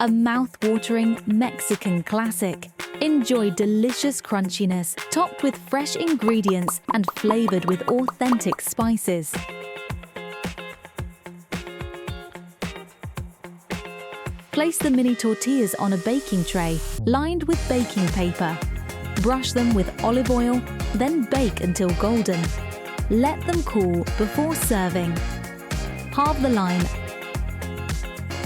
a mouth-watering Mexican classic. Enjoy delicious crunchiness, topped with fresh ingredients and flavored with authentic spices. Place the mini tortillas on a baking tray, lined with baking paper. Brush them with olive oil, then bake until golden. Let them cool before serving. Halve the lime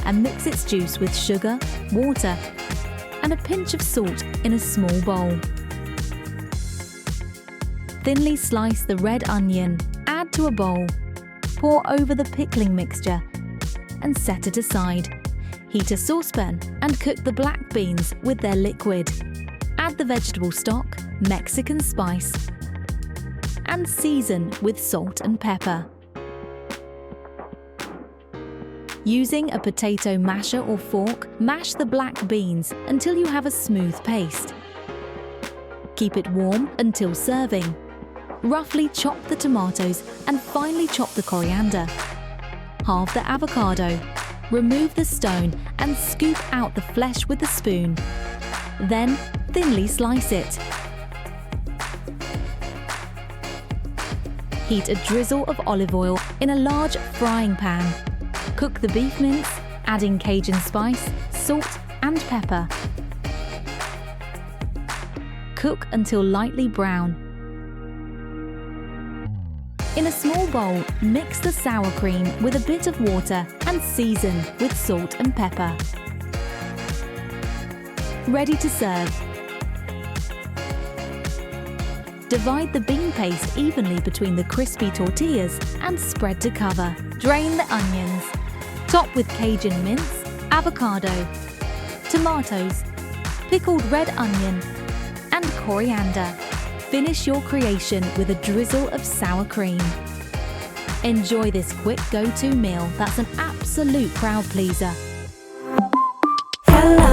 and mix its juice with sugar, water, and a pinch of salt in a small bowl. Thinly slice the red onion, add to a bowl, pour over the pickling mixture, and set it aside. Heat a saucepan and cook the black beans with their liquid. Add the vegetable stock, Mexican spice, and season with salt and pepper. Using a potato masher or fork, mash the black beans until you have a smooth paste. Keep it warm until serving. Roughly chop the tomatoes and finely chop the coriander. Halve the avocado. Remove the stone and scoop out the flesh with a spoon. Then thinly slice it. Heat a drizzle of olive oil in a large frying pan. Cook the beef mince, adding Cajun spice, salt and pepper. Cook until lightly brown. In a small bowl, mix the sour cream with a bit of water and season with salt and pepper. Ready to serve. Divide the bean paste evenly between the crispy tortillas and spread to cover. Drain the onions. Top with Cajun mince, avocado, tomatoes, pickled red onion, and coriander. Finish your creation with a drizzle of sour cream. Enjoy this quick go-to meal that's an absolute crowd pleaser. Hello.